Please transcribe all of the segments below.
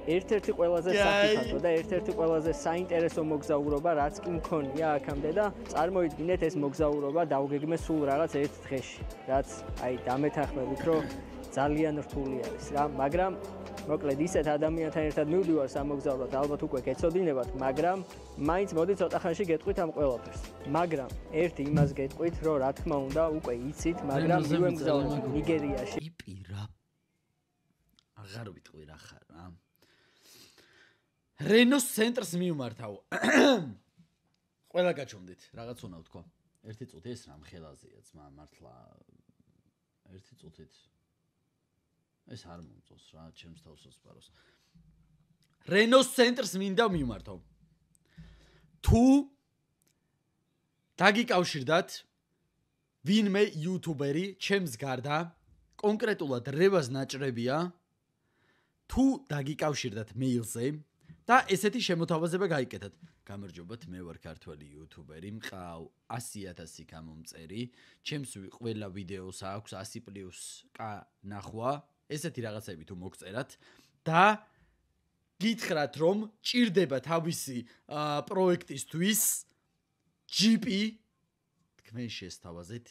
ერთ-ერთი ყველაზე საფრთხო და ერთ-ერთი ყველაზე საინტერესო მოგზაურობა რაც კი მქონია აქამდე და წარმოიდგინეთ ეს მოგზაურობა დავგეგმე სულ რაღაც ერთ დღეში, რაც აი დამეთანხმებით რომ ძალიან რთული არის რა, მაგრამ მოკლედ ისეთ ადამიანთან ერთად მივდივარ სამოგზაუროდ, ალბათ უკვე გეცოდინებათ, მაგრამ მაინც მოდი ცოტა ხანში გეტყვით ამ ყველაფერს. მაგრამ ერთი იმას გეტყვით, რომ რა თქმა უნდა უკვე იცით, მაგრამ მივემგზავრეთ ნიგერიაში. იპირა. აღარ ვიტყვი რა ხარ რა. რენოს ცენტრს მივმართავ. ყველა გაჩვენდით, რაღაც უნდა ვთქვა. ერთი წუთი ეს რამ ხელაზეა ძმა მართლა. ერთი წუთით ეს არ მომწონს რა, ჩემს თავს ვსპაროს. რენოს ცენტრს მინდა მივმართავ. თუ დაგიკავშირდათ ვინმე იუთუბერი ჩემს გარდა, კონკრეტულად რევას ნაჭრებია, თუ დაგიკავშირდათ მეილზე და ესეთი შემოთავაზება გაიკეთეთ. გამარჯობათ, მე ვარ ქართველი იუთუბერი, მყავ 100,000 გამომწერი, ჩემს ყველა ვიდეოს აქვს 100+ ნახვა. ესეთი რაღაცები თუ მოგწერათ და გითხრათ რომ ჭირდება თავისი პროექტისთვის ჯიპი თქვენ შესთავაზეთ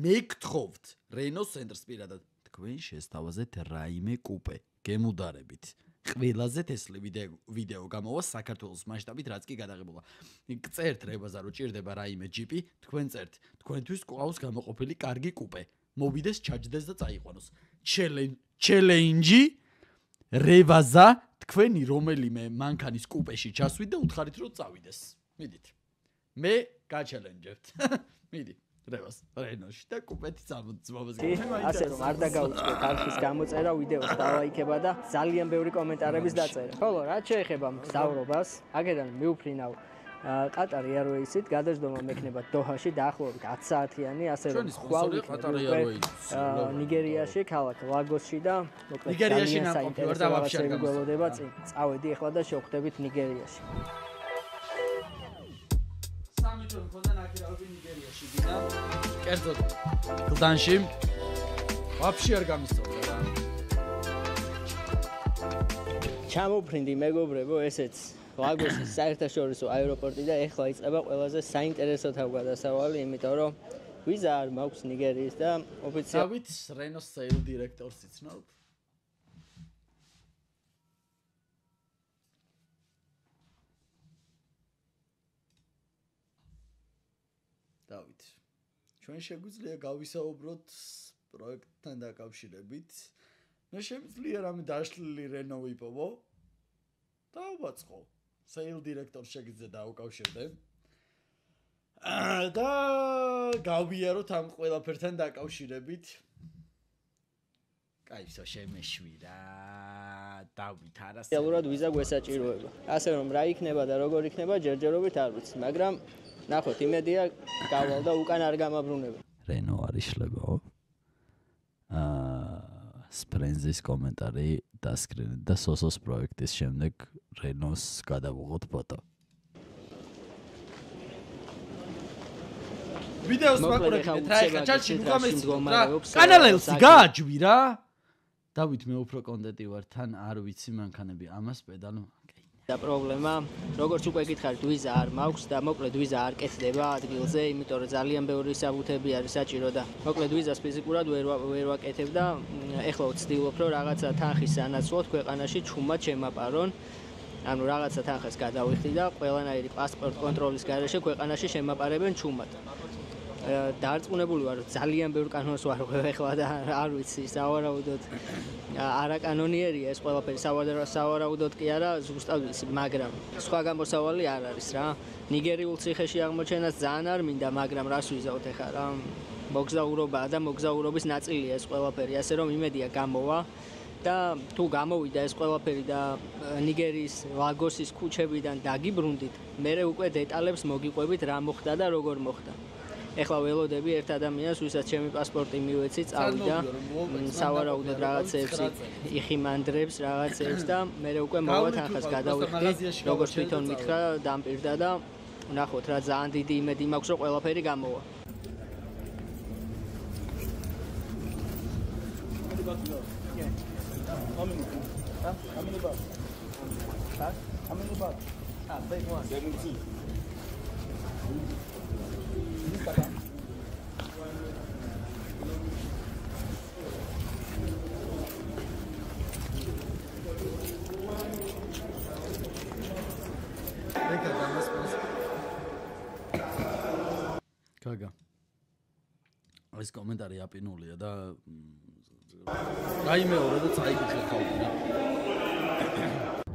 მე გთხოვთ რენოს ცენტრს პირადად თქვენ შესთავაზეთ რაიმე კუპე გემუდარებით ყველაზე თესლი ვიდეო გამოვა საქართველოს მასშტაბით რაც კი გადაღებულა წერთ რებაზა რომ ჭირდება რაიმე ჯიპი თქვენ წერთ თქვენთვის ყავს გამოყოფილი კარგი კუპე მოვიდეს ჩაჯდეს და წაიყვანოს ჩელენჯი რევაზა თქვენი რომელიმე მანქანის კუპეში ჩასვით და უთხარით რომ წავიდეს. მიდით. მე გაჩელენჯებთ. მიდი. რევას რენოში და კუპეთი წამოძმავს. ასე რომ არ დაგაუწყოთ არხის გამოწერა ვიდეოს დავაიქება და ძალიან ბევრი კომენტარების დაწერა. ხოლო რაც შეეხება მგზავრობას, აქედან მივფრინავ ყატარი Airways-ით გადაждომა მექნება დოჰაში დაახლოებით 10 საათიანი, ასე რომ ხვალ ნიგერიაში, ქალაქ ლაგოსში და მოკლედ ნიგერიაში ნამყოფი ვარ და ვაფშე არ გამოსვლება წინ. წავედი ახლა და შევხვდებით ნიგერიაში. სამი თვე მქონდა ნაკირავები ნიგერიაში გიდა. კერძოდ გლდანში ვაფშე არ გამისწორდა რა. ჩამოფრინდი მეგობრებო, ესეც ლაგოსის საერთაშორისო აეროპორტი და ეხლა იწყება ყველაზე საინტერესო თავგადასავალი, იმიტომ რომ ვიზა არ მაქვს ნიგერიის და ოფიციალურად რენოს სეილ დირექტორს იცნობ. დავით. ჩვენ შეგვიძლია გავისაუბროთ პროექტთან დაკავშირებით. მე შემიძლია რამე დაშლილი რენო ვიპოვო. დავაწყო. სეილ დირექტორს შეგიძლია დავუკავშირდე. და გავიაროთ ამ ყველაფერთან დაკავშირებით. კაისო შემეშვირა. დავით არასდროს. რეალურად ვიზა გვესაჭიროება. ასე რომ რა იქნება და როგორ იქნება ჯერჯერობით არ ვიცი, მაგრამ ნახოთ იმედია გავალ და უკან არ გამაბრუნება. რენო არის შლებაო. სპრენზის კომენტარი დასკრინეთ და სოსოს პროექტის შემდეგ რენოს გადავუღოთ ფოტო. ვიდეოს მაყურებთ რა ეხლა ჩალში უღამეს რა კანალელსი გააჯვირა. დავით მე უფრო კონტენტი ვარ თან არ ვიცი მანქანები ამას პედალო და პრობლემა როგორც უკვე გითხარით ვიზა არ მაქვს და მოკლედ ვიზა არ კეთდება ადგილზე, იმიტომ რომ ძალიან ბევრი საბუთები არის საჭირო და მოკლედ ვიზას ფიზიკურად ვერ ვაკეთებ და ეხლა ვცდილობ რომ რაღაცა თანხის სანაცვლოდ ქვეყანაში ჩუმად შემაპარონ. ანუ რაღაცა თანხას გადავიხდი და ყველანაირი პასპორტ კონტროლის გარეშე ქვეყანაში შემაპარებენ ჩუმად. დარწმუნებული ვარ, რომ ძალიან ბევრ კანონს ვარღვევ ეხლა და არ ვიცი, სავარაუდოდ არაკანონიერია ეს ყველაფერი, სავარაუდოდ კი არა, ზუსტად ვიცი, მაგრამ სხვა გამოსავალი არ არის რა. ნიგერიულ ციხეში აღმოჩენას ძალიან არ მინდა, მაგრამ რას ვიზავთ ეხლა რა. მოგზაურობაა და მოგზაურობის ნაწილია ეს ყველაფერი, ასე რომ იმედია გამოვა. და თუ გამოვიდა ეს ყველაფერი და ნიგერიის ლაგოსის ქუჩებიდან დაგიბრუნდით, მერე უკვე დეტალებს მოგიყვებით რა მოხდა და როგორ მოხდა. ეხლა ველოდები ერთ ადამიანს, ვისაც ჩემი პასპორტი მივეცი, წავიდა, სავარაუდოდ რაღაცეებს იხიმანდრებს რაღაცეებს და მერე უკვე მოვა თანხას გადავიხდი, როგორც თვითონ მითხრა, დამპირდა და ნახოთ რა ძალიან დიდი იმედი მაქვს, რომ ყველაფერი გამოვა. How many bucks? Huh? How many bucks? Big one. 70. Kaga. ეს კომენტარი აპინულია და რაიმეორე და წაიგიხე ხალხი რა.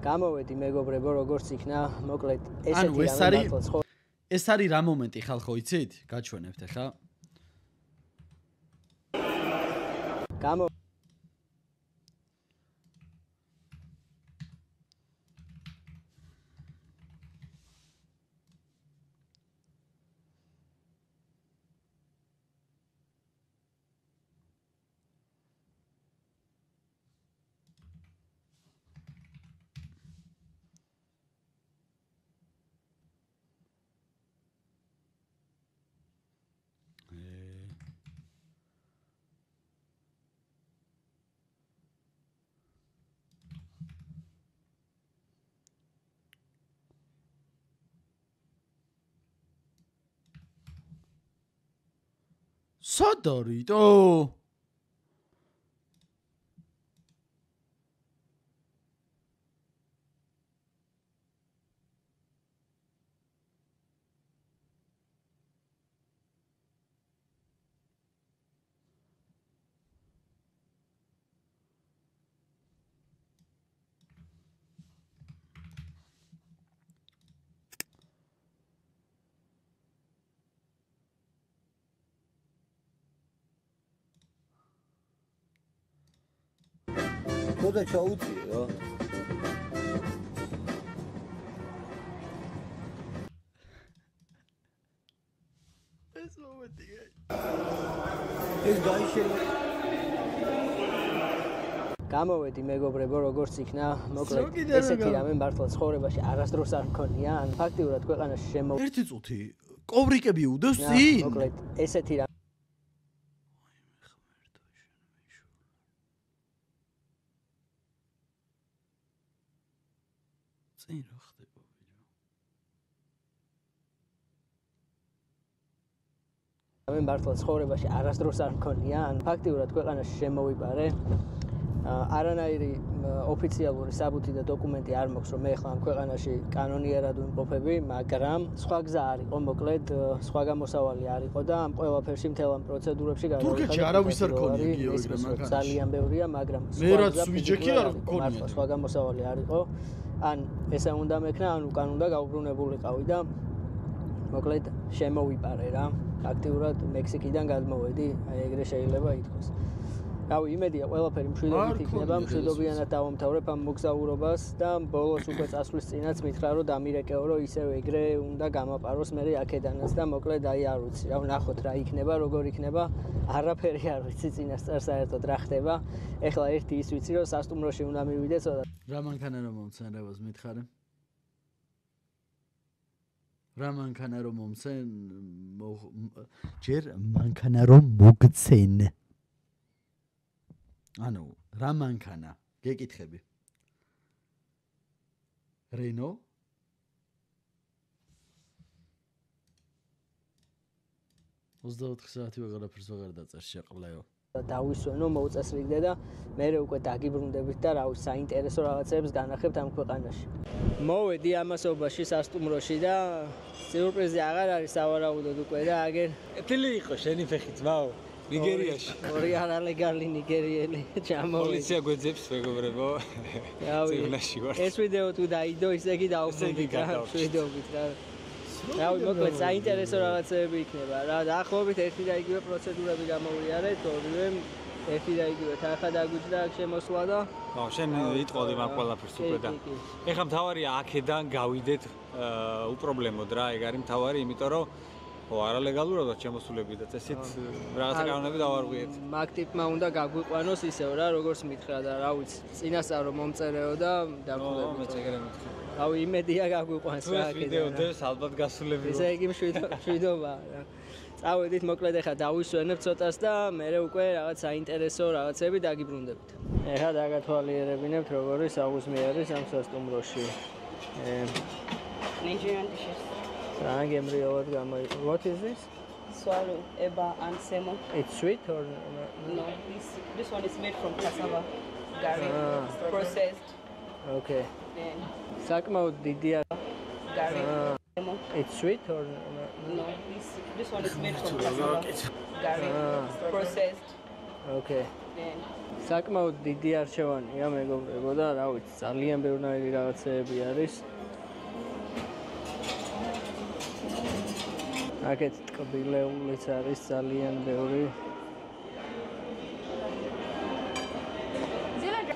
გამოვედი მეგობრებო, როგორც იქნა, მოკლედ ანუ ესეთი ეს არის რა მომენტი ხალხო იცით? გაჩვენებთ ახლა. გამო სადარიტო? Кто-то ჩაუწიო. ეს მომენტი. ეს გაიშელა. გამოვედი მეგობრებო, როგორც იქნა, მოკლედ ესეთი რამე მართლა ცხოვრებაში არასდროს არ მქონია, ან ფაქტიურად ქვეყანაში ერთი წუთი კოვრიკები უდევს წინ. მოკლედ ესეთი რამე წინ რა ხდება ვიდეო. რამე მართლა ცხოვრებაში არასდროს არ მქონია, ან ფაქტიურად ქვეყანაში შემოვიპარე. არანაირი ოფიციალური საბუთი და დოკუმენტი არ მაქვს, რომ მე ახლა ამ ქვეყანაში კანონიერად ვიმყოფები, მაგრამ სხვა გზა არ იყო, მოკლედ სხვა გამოსავალი არ იყო და ამ ყველაფერში მთელ ამ პროცედურებში თურქეთში არავის არ ქონია გიორგი მაგას. ძალიან ბევრია, მაგრამ მე რაც ვიჯექი არ ქონია. სხვა გამოსავალი არ იყო. ან ესე უნდა მექნა, ან უკან უნდა გავუბრუნებულიყავი და მოკლედ შემოვიპარე რა. აქტიურად მექსიკიდან გადმოვედი, აი ეგრე შეიძლება ითქვას. რავი, იმედია ყველაფერი მშვიდობით იქნება, მშვიდობიანად დავამთავრებ ამ მოგზაურობას და ბოლოს უკვე წასვლის წინაც მითხრა, რომ დამირეკეო, რომ ისევ ეგრე უნდა გამაპაროს მე აქედანაც და მოკლედ აი არ ვიცი, რა ვნახოთ რა იქნება, როგორ იქნება, არაფერი არ ვიცი წინასწარ საერთოდ რა ხდება. ეხლა ერთი ის ვიცი, რომ სასტუმროში უნდა მივიდე ცოტა. რა მანქანა რომ მომცენრებას მითხარე? რა მანქანა რომ მომცენ ჯერ მანქანა რომ მოგცენ. ანუ რა მანქანა? გეკითხები. რენო? საათი ვეღარაფერს ვეღარ დაწერს შეყლეო. დავისვენო, მოუწესრიგდე და მე უკვე დაგიბრუნდებით და რა ვიცი, საინტერესო რაღაცებს განახებთ ამ ქვეყანაში. მოვედი ამასობაში სასტუმროში და სიურპრიზი აღარ არის სავარაუდოდ უკვე და აგერ ეთილი იყო შენი ფეხი ძმაო. ნიგერიაში. ორი არალეგალი ნიგერიელი ჩამოვედი. პოლიცია გვეძებს მეგობრებო. ცევლაში ვარ. ეს ვიდეო თუ დაიდო, ისე კი დავუბრუნდი რა. ვიდეობით რა. რავი, მოკლედ საინტერესო რაღაცები იქნება რა. დაახლოებით ერთი და იგივე პროცედურები გამოვიარეთ, ორივე ერთი და იგივე თანხა დაგვიჭდა აქ შემოსვლა და შენ იტყოდი მაგ ყველაფერს უკვე და ეხლა მთავარია აქედან გავიდეთ უპრობლემოდ რა, ეგ არის მთავარი, იმიტომ რომ ხო, არალეგალურადაც შემოსულები და წესით რაღაცა კანონები დავარღვიეთ. მაგ ტიპმა უნდა გაგვიყვანოს ისევ რა, როგორც მითხრა და რა ვიცი, წინასწარ რომ მომწერეო და დაგვიყვანოს. მეც ეგრე მითხრა. რავი, იმედია გაგვიყვანს რა. ეს ვიდეო დევს ალბათ გასულები. ესე იგი მშვიდობა რა. წავედით მოკლედ ახლა დავისვენებ ცოტას და მერე უკვე რაღაც საინტერესო რაღაცები დაგიბრუნდებით. ეხლა დაგათვალიერებინებთ როგორი საუზმე არის ამ სასტუმროში. Nigerian dishes. Rangem what is this? Swallow, eba, and salmon. It's sweet or No, this one is made from cassava, gari, processed. Okay. And საკმაოდ დიდია. gari, salmon. It's sweet or No, this one is made from cassava, gari, processed. Okay. And საკმაოდ დიდი არჩევანია მეგობრებო და რა ვიცი, ძალიან ბევრი რაღაცეები არის. აქეთ ტკბილეულიც არის ძალიან ბევრი.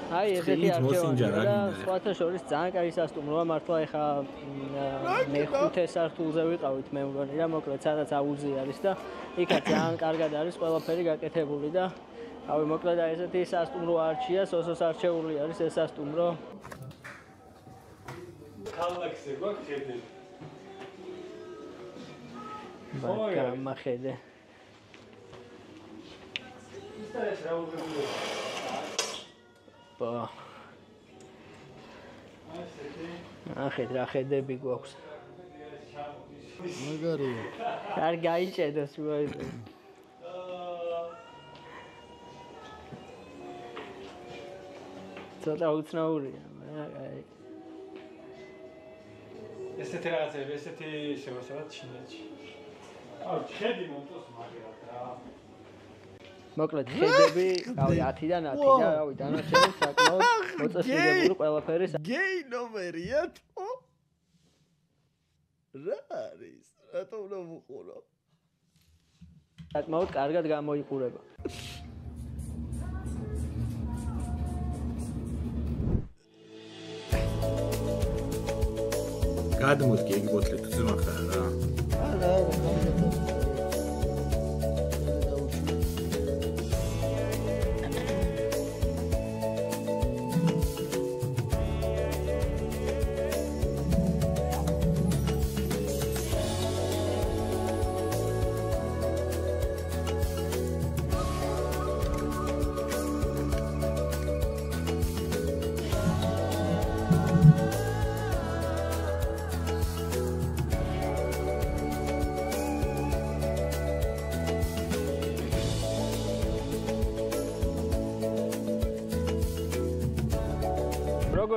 აი, ესეთი არჩევანია და სხვათა შორის ძალიან კაი სასტუმროა მართლა ეხა მე-5 სართულზე ვიყავით მე მგონი რა მოკლედ სადაც აუზი არის და იქაც ძალიან კარგად არის ყველაფერი გაკეთებული და ავი მოკლედ აი ესეთი სასტუმრო არჩია, სოსოს არჩეული არის ეს სასტუმრო. ქალაქზე გვაქვს ხედები. მახედე. ის რა უღებია. ბა. ახეთ რა ხედები გვაქვს. მაგარია. არ გაიჭედოს მოიწე. ცოტა უცნაურია, აი. ესეთი რაღაცები, ესეთი შევასწავლეთ ჩინეთში. აუ, ხედი მომწონს მაგერად რა. მოკლედ ხედები, რავი 10-დან 10 და რავი დანარჩენი საკმაოდ მოწესრიგებული ყველაფერი. გეი ნომერია თო. რა არის? რატომ უნდა ვუყურო? საკმაოდ კარგად გამოიყურება. გადმოდგე იგი ბოთლი თუ ზმახარ რა. არა,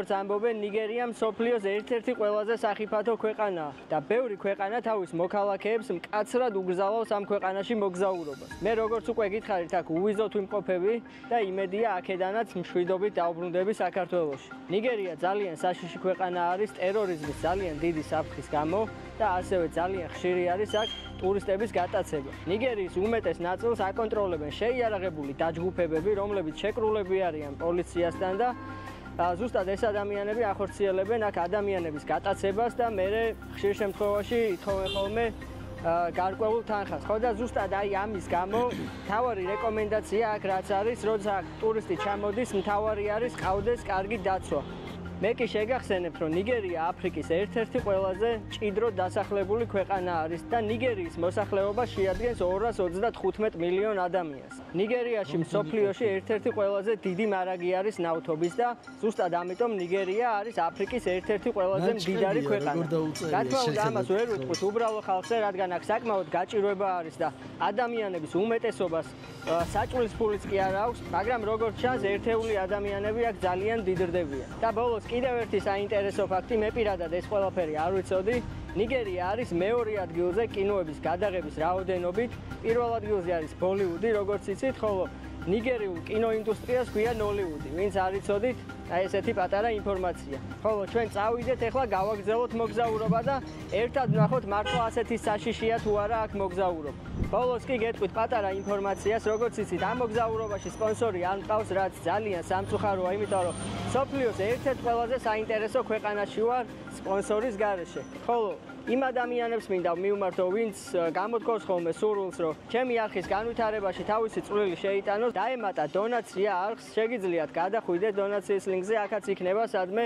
როგორც ამბობენ, ნიგერია მსოფლიოს ერთ-ერთი ყველაზე სახიფათო ქვეყანაა და ბევრი ქვეყანა თავის მოქალაქეებს მკაცრად უგზავნოს ამ ქვეყანაში მოგზაურობას. მე როგორც უკვე გითხარით, აქ უვიზოთ ვიმყოფები და იმედია აქედანაც მშვიდობით დავბრუნდები საქართველოში. ნიგერია ძალიან საშიში ქვეყანა არის ტერორიზმის ძალიან დიდი საფრთხის გამო და ასევე ძალიან ხშირი არის აქ ტურისტების გატაცება. ნიგერიის უმეტეს ნაწილს აკონტროლებენ შეიარაღებული დაჯგუფებები, რომლებიც შეკრულები არიან პოლიციასთან და ზუსტად ეს ადამიანები ახორციელებენ აქ ადამიანების გატაცებას და მერე ხშირ შემთხვევაში ითხოვენ ხოლმე გარკვეულ თანხას. ხო და ზუსტად აი ამის გამო მთავარი რეკომენდაცია აქ რაც არის, როცა ტურისტი ჩამოდის, მთავარი არის ყავდეს კარგი დაცვა. მე კი შეგახსენებთ, რომ ნიგერია აფრიკის ერთ-ერთი ყველაზე მჭიდროდ დასახლებული ქვეყანა არის და ნიგერიის მოსახლეობა შეადგენს 235 მილიონ ადამიანს. ნიგერიაში მსოფლიოში ერთ-ერთი ყველაზე დიდი მარაგი არის ნავთობის და ზუსტად ამიტომ ნიგერია არის აფრიკის ერთ-ერთი ყველაზე მდიდარი ქვეყანა. რა თქმა უნდა, ამას ვერ ვიტყვით უბრალო ხალხზე, რადგან აქ საკმაოდ გაჭირვება არის და ადამიანების უმეტესობას საჭმლის ფულიც კი არ აქვს, მაგრამ როგორც ჩანს, ერთეული ადამიანები აქ ძალიან დიდრდებიან. და ბოლოს კიდევ ერთი საინტერესო ფაქტი, მე პირადად ეს ყველაფერი არ ვიცოდი. ნიგერია არის მეორე ადგილზე კინოების გადაღების რაოდენობით. პირველ ადგილზე არის ბოლივუდი, როგორც იცით, ხოლო ნიგერიულ კინოინდუსტრიას ჰქვია ნოლივუდი. ვინც არ იცოდით, აი ესეთი პატარა ინფორმაცია. ხოლო ჩვენ წავიდეთ, ახლა გავაგრძელოთ მოგზაურობა და ერთად ვნახოთ მართლა ასეთი საშიშია თუ არა აქ მოგზაურობა. ბოლოს კი გეტყვით პატარა ინფორმაციას, როგორც იცით, ამ მოგზაურობაში სპონსორი არ მყავს, რაც ძალიან სამწუხაროა, იმიტომ რომ სოფლიოს ერთ-ერთ ყველაზე საინტერესო ქვეყანაში ვარ სპონსორის გარეშე. ხოლო იმ ადამიანებს მინდა მივმართო, ვინც გამოთქვას ხოლმე სურვილს, რომ ჩემი არხის განვითარებაში თავისი წვლილი შეიტანოს, დაემატა დონაცია არხს, შეგიძლიათ გადახვიდეთ დონაციის ლინკზე, აქაც იქნება სადმე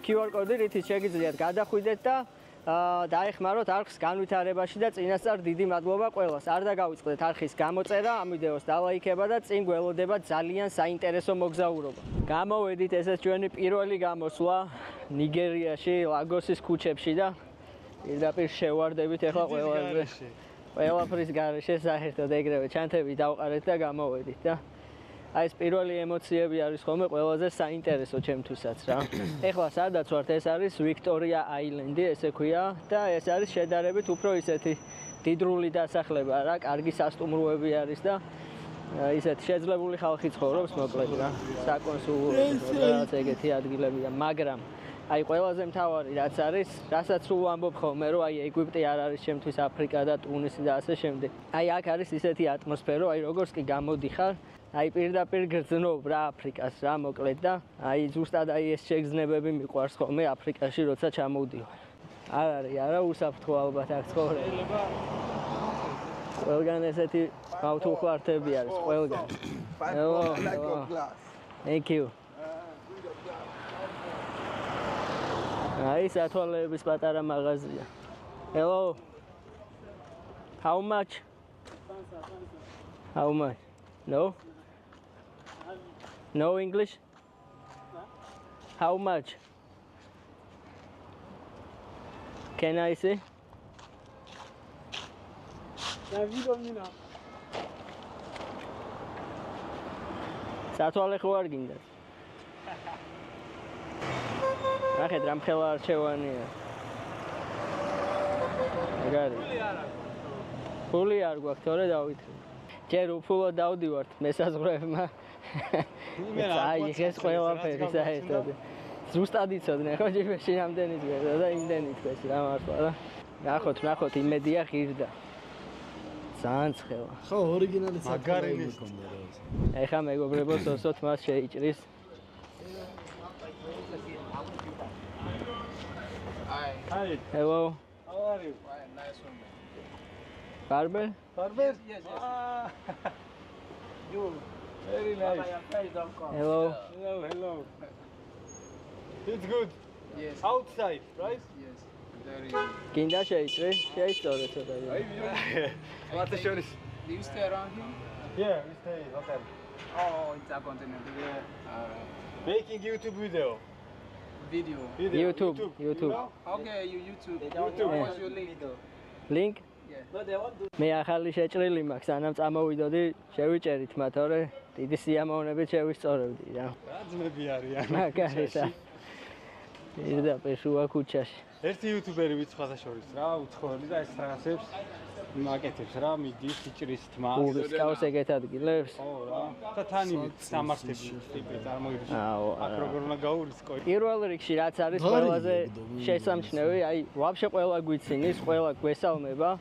QR კოდი, რითიც შეგიძლიათ გადახვიდეთ და დაეხმაროთ არხის განვითარებაში და წინასწარ დიდი მადლობა ყველას. არ დაგავიწყდეთ არხის გამოწერა, ამ ვიდეოს დალაიქება და წინ გველოდება ძალიან საინტერესო მოგზაურობა. გამოვედით, ეს ჩვენი პირველი გამოსვლა ნიგერიაში, ლაგოსის ქუჩებში და პირდაპირ შევარდებით ახლა ყველაფრის გარეშე საერთოდ ეგრევე ჩანთები დავყარეთ და გამოვედით და აი ეს პირველი ემოციები არის ხოლმე ყველაზე საინტერესო ჩემთვისაც რა. ეხლა სადაც ვართ, ეს არის ვიქტორია აილენდი, ესე ქვია და ეს არის შედარებით უფრო ისეთი დიდრული დასახლება რა, კარგი სასტუმროები არის და ისეთი შეძლებული ხალხი ცხოვრობს მოკლედ რა. საკონსულო რაღაც ეგეთი ადგილებია, მაგრამ აი ყველაზე მთავარი რაც არის, რასაც სულ ვამბობ ხოლმე, რომ აი ეგვიპტე არ არის ჩემთვის აფრიკა და ტუნისი და ასე შემდეგ. აი აქ არის ისეთი ატმოსფერო, აი როგორც კი გამოდიხარ, აი პირდაპირ გრძნობ რა აფრიკას რა მოკლედ და აი ზუსტად აი ეს შეგრძნებები მიყვარს ხოლმე აფრიკაში როცა ჩამოვდივარ. არ არის არა უსაფრთხო ალბათ აქ ცხოვრება. ყველგან ესეთი ავტოხლარტები არის ყველგან. Thank you. აი სათვალეების პატარა მაღაზია. Hello. How much? How much? No? No English? How much? Can I see? სათვალე ხო არ გინდათ? ნახეთ რა მხელა არჩევანია. მაგარი. ფული არ გვაქვს, თორე დავითრე. ჯერ უფულოდ დავდივართ მესაზღვრეებმა. აი ეს ყველაფერი საერთოდ. ზუსტად იცოდნენ ხო ჯიბეში რამდენი თქვა და იმდენი თქვეს რა მართლა რა. ნახოთ იმედია ღირდა. ძალიან ცხელა. ხო, ორიგინალიც მაგარი მქონდა რა. ეხა მეგობრებო სოსოთ მას შეიჭრის. Hi. Hello. How are you? Nice one. Barber? Barber? Yes. Ah. You. Very nice. Hello. Hello. It's good. Yes. Outside, right? Yes. Very. გინდა შეიჭრი? შეისწორე ცოტა. What is yours? Do you stay around here? Yeah, we stay hotel. Oh, it's a continental. Yeah. Alright. Making YouTube video. Video. YouTube. You know? Okay, you YouTube. YouTube. What's your link? Link? Yeah. მე ახალი შეჭრილი მაქვს, სანამ წამოვიდოდი, შევიჭერით მათ, თორე დიდი სიამოვნებით შევისწორებდი რა. რა ძმები არიან? მაგარია. პირდაპირ შუა ქუჩაში. ერთი იუთუბერი ვიცხათა შორის რა, უცხოელი და ეს რაღაცებს მაკეთებს რა, მიდის, იჭრის თმას. გულის კავს ეგეთ ადგილებს. ხო რა. და თან იმით სამართლები ტიპი წარმოიდგინე. აუ, აქ როგორ უნდა გაურისკო. პირველ რიგში რაც არის ყველაზე შესამჩნევი, აი ვაფშე ყველა გვიცინის, ყველა გვესალმება.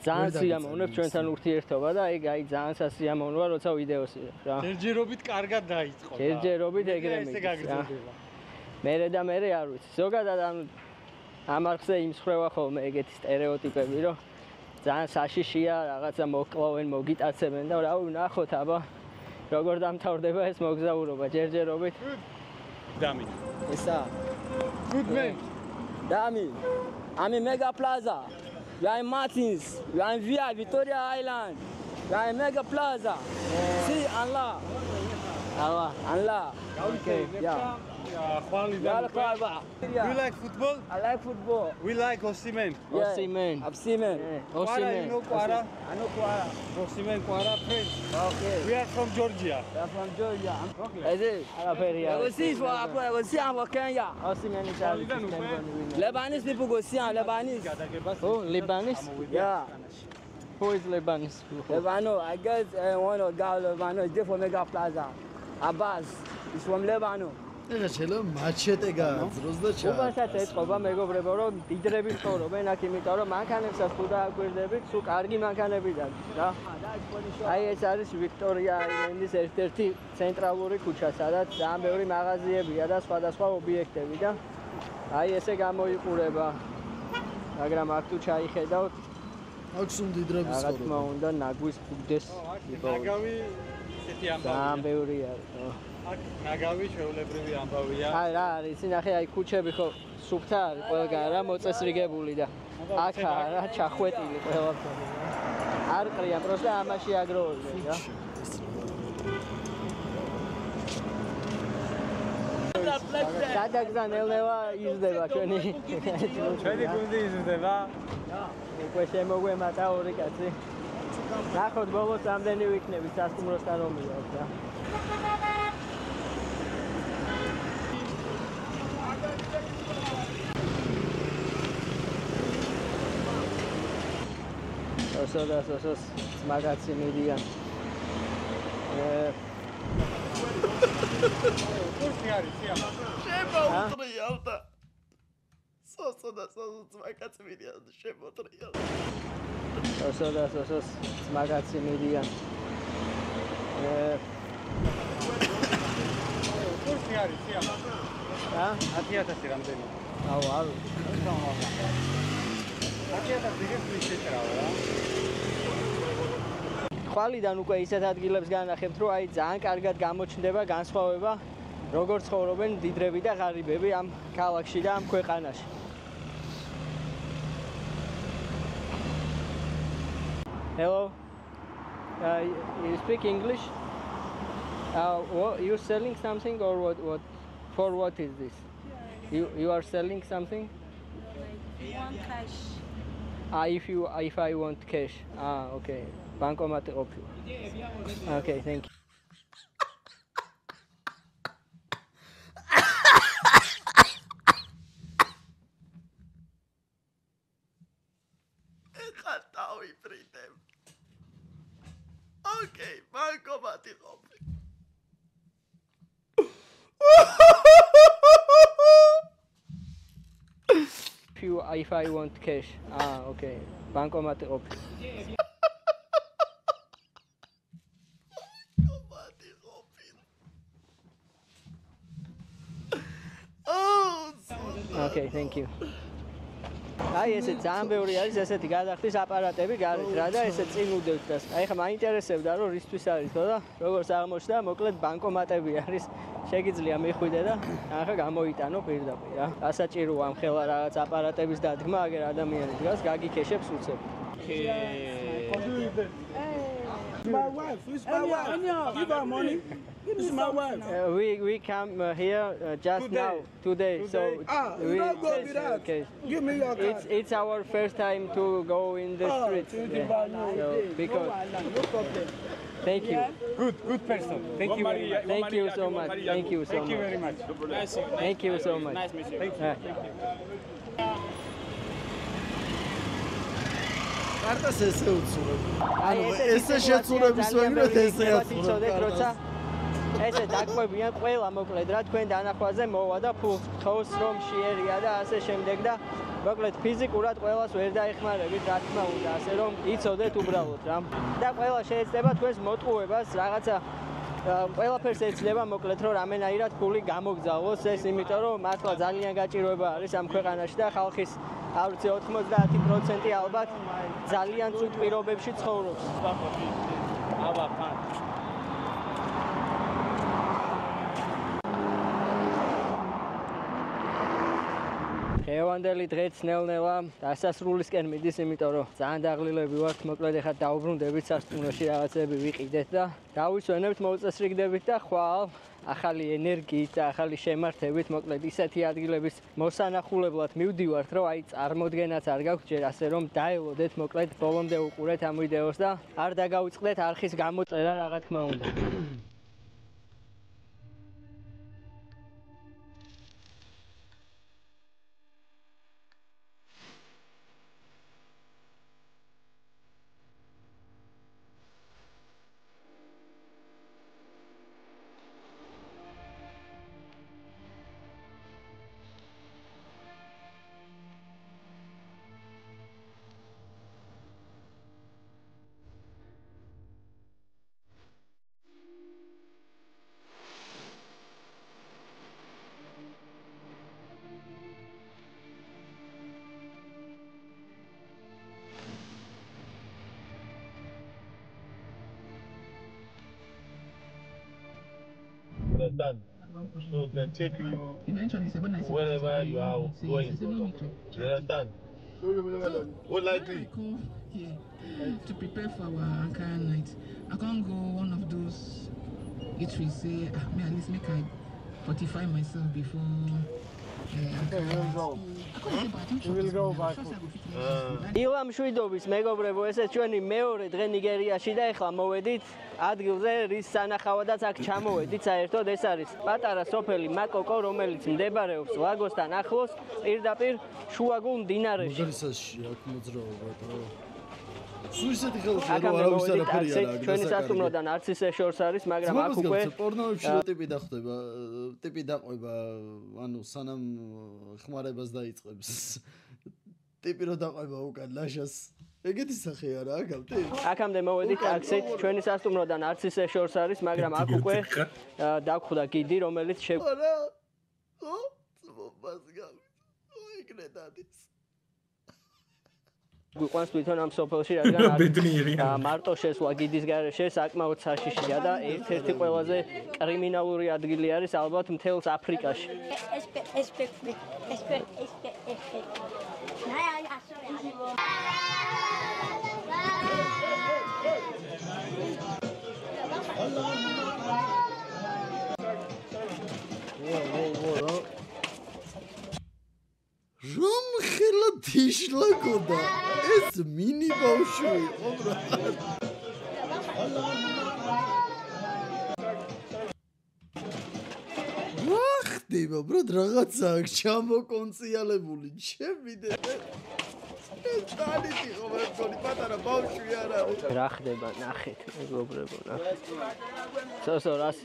ძალიან სიამოვნებს ჩვენთან ურთიერთობა და აი ძალიან სასიამოვნოა როცა ვიდეოს იღებ რა. ჯერჯერობით კარგად დაიწყო. ჯერჯერობით ეგრე ესე გაგრძელდება. მერე და მერე არ ვიცი. ზოგადად ამ არხზე იმსხრევა ხოლმე ეგეთი სტერეოტიპები, რომ ძალიან საშიშია, რაღაცა მოკლავენ, მოგიტაცებენ და რავი, ნახოთ აბა როგორ დამთავრდება ეს მოგზაურობა ჯერჯერობით. დამი. ესა. Good man. Dami. I'm in Mega Plaza. You are in Martins. You are in VI, Victoria Island. You are in Mega Plaza. See, Allah. Allah. Okay, yeah. You like football? I like football. We like Osimhen. Osimhen. Quara, you know Quara? I know Quara. Osimhen, Quara, friends. Okay. We are from Georgia. We are from Georgia. Is it? Go see for Kenya. Osimhen is Lebanese people go see Lebanese. Oh, Lebanese? Yeah. Who is Lebanese? Lebanon, I guess one of guys Lebanon is there for Mega Plaza. Abbas is from Lebanon. ეხლა შეიძლება მაჩეტე გააძროს და ჩაა. უბრალოდ ეწყობა მეგობრებო, რომ დიდრები ცხოვრობენ აქ, იმიტომ რომ მანქანებსაც თუ დააკვირდებით, სულ კარგი მანქანები დაგვიწყდა რა. აი ეს არის ვიქტორია აილენდის ერთ-ერთი ცენტრალური ქუჩა, სადაც ძალიან ბევრი მაღაზიებია და სხვადასხვა ობიექტები და აი ესე გამოიყურება. მაგრამ აქ თუ ჩაიხედავთ, აქ სულ დიდრები რა თქმა უნდა, ნაგვის ბუდეს. ნაგავი ისეთი ამბავია. ძალიან ბევრი არის. აქ ნაგავი ჩვეულებრივი ამბავია. აი რა არის, ნახე აი ქუჩები ხო სუფთა არის ყველგან რა მოწესრიგებული და აქ რა ჩახვეტილი ყველაფერი. არ ყრია, პროსტა ამაში აგროვებენ რა. სადაგზანელნევა იზრდება ჩვენი გუნდი იზრდება. უკვე შემოგვემატა ორი კაცი. ნახოთ ბოლოს ამდენი ვიქნებით სასტუმროსთან რომ მივაქვს რა. სოსოს მაგაცი მიდიან. კურსი არის, სიამა. შემოუტრიალ და სოსოს მაგაცი მიდიან და შემოუტრიალ. სოსოს მაგაცი მიდიან. კურსი არის, სიამა. 10,000 რამდენი? აუ არ 10,000 დიგებს შეჭრავა რა. ხვალიდან უკვე ისეთ ადგილებს განახებთ, რომ აი ძალიან კარგად გამოჩნდება განსხვავება, როგორ ცხოვრობენ დიდრები და ღარიბები ამ ქალაქში და ამ ქვეყანაში. Hello. You speak English? You selling something or what? For what is this? You are selling something? You want cash? If I want cash. Okay. Bankomat ყოფილი. Okay, thank you. ხატავი პრიტემ. Okay, bankomati ყოფილი. If I want cash. Okay. Bankomat ყოფილი. Okay, thank you. აი ესე ძალიან ბევრი არის ესეთი გადახდის აპარატები გარეთ რა და ესე წინ უდევთ და აი ხა მაინტერესებდა რომ რისთვის არის ხო და როგორც აღმოჩნდა მოკლედ ბანკომატები არის შეგიძლია მიხვიდე და ახლა გამოიტანო პირდაპირ რა ასაჭიროა ამ ხელა რაღაც აპარატების დადგმა აგერ ადამიანი დგას გაგიქეშებს უცებ My wife. It's my wife. Give her money. It's my wife. We come here just today. So you don't go with that. Okay. Give me your card. It's our first time to go in the streets. So because No problem. thank you. Good person. Thank you very much. Thank you so much. Thank you so Thank you much. very much. Thank you so much. Nice meeting you. Yeah. კარტას ესე უცურებ. აი ესე შეცურების ვეგრეთ ესე იცოდეთ როცა ესე დაკვებიან ყველა მოკლედ რა თქვენ დანახვაზე მოვა და ფულს ხავს რომ შეერია და ასე შემდეგ და მოკლედ ფიზიკურად ყველას ვერ დაეხმარებით რა თქმა უნდა ასე რომ იცოდეთ უბრალოდ რა და ყველა შეეცდება თქვენს მოტყუებას რაღაცა ყველაფერს ეცდება მოკლედ რომ რამენაირად ფული გამოგზავნოს ეს იმიტომ რომ მართლა ძალიან გაჭირვება არის ამ ქვეყანაში და ხალხის არ ვიცი 90% ალბათ ძალიან ცუდ პირობებში ცხოვრობს. აბა ფან. ხევანდელი დღეც ნელ-ნელა დასასრულისკენ მიდის, იმიტომ რომ ძალიან დაღლილები ვართ, მოკლედ ახლა დაუბრუნდებით სასტუმროში რაღაცები ვიყიდეთ და დავისვენებთ, მოუწესრიგდებით და ხვალ ახალი ენერგიით და ახალი შემართებით, მოკლედ ისეთი ადგილების მოსანახულებლად მივდივართ, რომ აი წარმოდგენაც არ გაქვთ ჯერ ასე რომ დაელოდეთ, მოკლედ ბოლომდე უყურეთ ამ ვიდეოს და არ დაგავიწყდეთ არხის გამოწერა რა თქმა უნდა. done. So they take you wherever you are going. You understand? What likely? Here to prepare for our Ankara night. I can't go one of those eateries say, may at least make I fortify myself before We'll go back. ილამ შვიდობის მეგობრებო, ეს ჩვენი მეორე დღე ნიგერიაში და ეხლა მოვედით ადგილზე, რის სანახავადაც აქ ჩამოვედით საერთოდ. ეს არის პატარა სოფელი მაკოკო, რომელიც მდებარეობს ლაგოსთან ახლოს, პირდაპირ შუაგულ მდინარეში. მოგრისაში აქ მოძრაობა. სულ ისეთი ხელში რომ არავის არაფერი არ აქვს. ჩვენი სასტუმროდან არც ისე შორს არის, მაგრამ აქ უკვე პორნოებში რო ტიპი დახდება, ტიპი დაყვება, ანუ სანამ ხმარებას დაიწყებს. ტიპი რო დაყვება უკან ლაშას. ეგეთი სახე არა აგავთი? აქამდე მოვედით ტაქსით, ჩვენი სასტუმროდან არც ისე შორს არის, მაგრამ აქ უკვე დაგხვდა გიდი, რომელიც არა. ო, ძმობას გავი. ოიგნე დადის. გვიყვანს თვითონ ამ სოფელში, რადგან მარტო შესვლა გიდის გარეშე საკმაოდ საშიშია და ერთ-ერთი ყველაზე კრიმინალური ადგილი არის ალბათ მთელს აფრიკაში. რომ ხელა თიშლაკოდა ეს მინი ბავშვი ობრა ვახტება ბროდ რაღაცა აქვს ჩამოკონციალებული ჩემიდე ტალიტი ხომ პატარა ბავშვი არ არის რა ხდება ნახეთ მეგობრებო ნახეთ სოსორას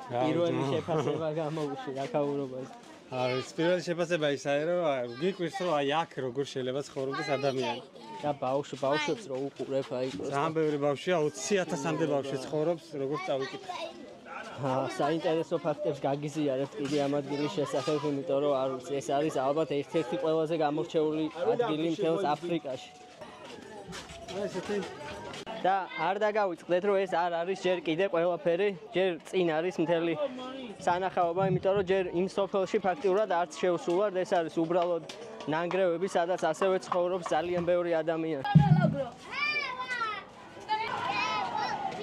პირველი შეფასება გამოუშვი აქაურობას არის პირველი შეფასება ისაა რომ გიკვირს რომ აი აქ როგორ შეიძლება ცხოვრობდეს ადამიანი და ბავშვებს რო უყურებ აი ძალიან ბევრი ბავშვია 20,000-მდე ბავშვი ცხოვრობს როგორც წავიკითხე საინტერესო ფაქტებს გაგიზიარებთ კიდე ამ ადგილის შესახებ იმიტომ რომ არ ვიცი ეს არის ალბათ ერთ-ერთი ყველაზე გამორჩეული ადგილი მთელს აფრიკაში და არ დაგავიწყდეთ რომ ეს არ არის ჯერ კიდე ყველაფერი ჯერ წინ არის მთელი სანახაობა იმიტომ რომ ჯერ იმ სოფელში ფაქტიურად არც შევსულვართ ეს არის უბრალოდ ნანგრევები სადაც ასევე ცხოვრობს ძალიან ბევრი ადამიანი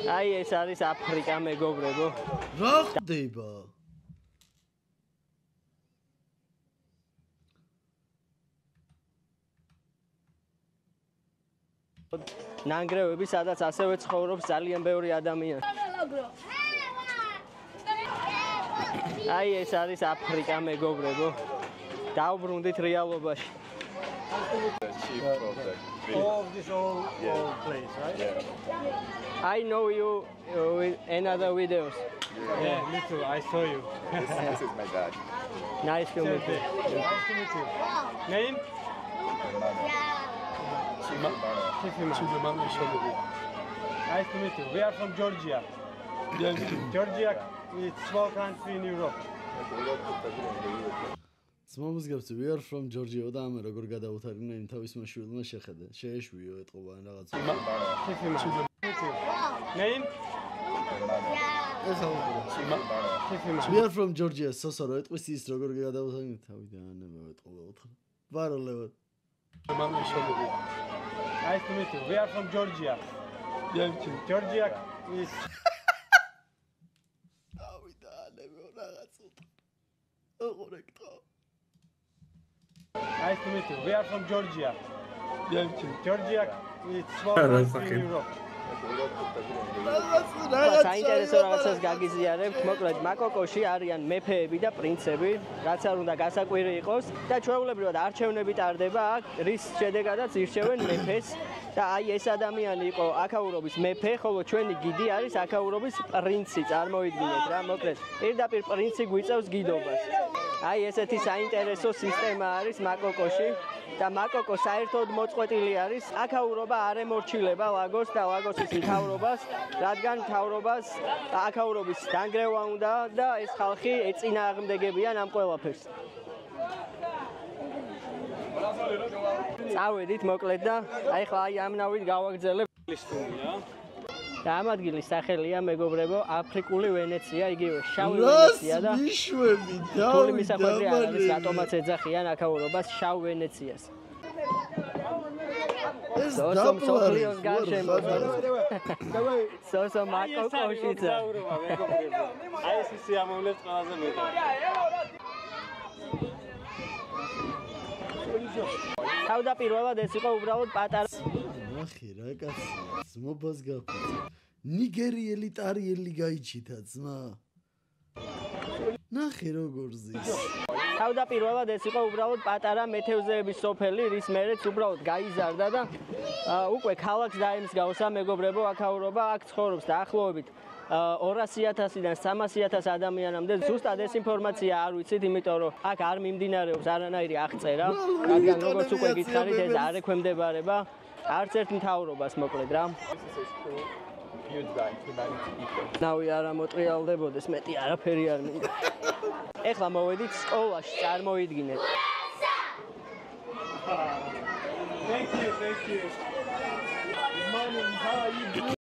აი ეს არის აფრიკა მეგობრებო რა ხდება ნანგრევები სადაც ასევე ცხოვრობს ძალიან ბევრი ადამიანი აი ეს არის აფრიკა მეგობრებო დავბრუნდით რეალობაში of this whole place, right? Yeah. I know you with another videos. Yeah, me too. I saw you. This is my dad. Nice to meet you. Nice to meet you. Name? Nice to meet you. We are from Georgia. Georgia is a small country in Europe. Small gets we are from Georgia და ამე როგორ გადავუთარგმნა იმ თავის მაშვილმა შეხედა. შეეშვიო ეთყობა ან რაღაც. Name? We are from Georgia. Sosoro ეთყვის ის როგორ გადავუთარგმნა თავიდან ანება ეთყობა უთხრა. ვაროლევა. Nice to meet you. We are from Georgia. Georgia is Nice to meet you. We are from Georgia. Georgia is a small country in Europe. საინტერესო რაღაცას გაგიზიარებთ, მოკლედ მაკოკოში არიან მეფეები და პრინცები, რაც არ უნდა გასაკვირი იყოს და ჩვეულებრივად არჩევნები ტარდება აქ, რის შედეგადაც ირჩევენ მეფეს და აი ეს ადამიანი იყო აქაურობის მეფე, ხოლო ჩვენი გიდი არის აქაურობის პრინცი, წარმოიდგინეთ რა, მოკლედ პირდაპირ პრინცი გვიწევს გიდობას. აი ესეთი საინტერესო სისტემა არის მაკოკოში და მაკოკო საერთოდ მოწყვეტილი არის. აქაურობა არ ემორჩილება ლაგოს და ლაგოსის მთავრობას, რადგან მთავრობას აქაურობის დანგრევა უნდა და ეს ხალხი ეწინააღმდეგებიან ამ ყველაფერს. წავედით მოკლედ და აი ხლა აი ამნავით გავაგრძელებ. და ამ ადგილის სახელია მეგობრებო აფრიკული ვენეცია, იგივე შავი ვენეცია და მიშვები თული მისახვედრი არ არის, რატომაც ეძახიან აქაურობას შავ ვენეციას. სოსო მსოფლიოს გარშემო. სოსო მაკო კოშიცა. აი ეს სიამოვნებს ყველაზე მეტად. თავდაპირველად ეს იყო უბრალოდ პატარა ნახე რა კაცი ძმობას გაფიცე ნიგერიელი ტარიელი გაიჩითა ძმა ნახე როგორ ზის თავდაპირველად ეს იყო უბრალოდ პატარა მეთევზეების სოფელი რის მერეც უბრალოდ გაიზარდა და უკვე ქალაქს დაემსგავსა მეგობრებო აქაურობა აქ ცხოვრობს დაახლოებით 200,000-დან 300,000 ადამიანამდე ზუსტად ეს ინფორმაცია არ ვიცით, იმიტომ რომ აქ არ მიმდინარეობს არანაირი აღწერა, რადგან როგორც უკვე გითხარით, ეს არ ექვემდებარება არც ერთ მთავრობას მოკლედ რა. ნავი არ ამოტრიალდებოდეს, მეტი არაფერი არ მინდა. ეხლა მოვედით სკოლაში, წარმოიდგინეთ. Thank you.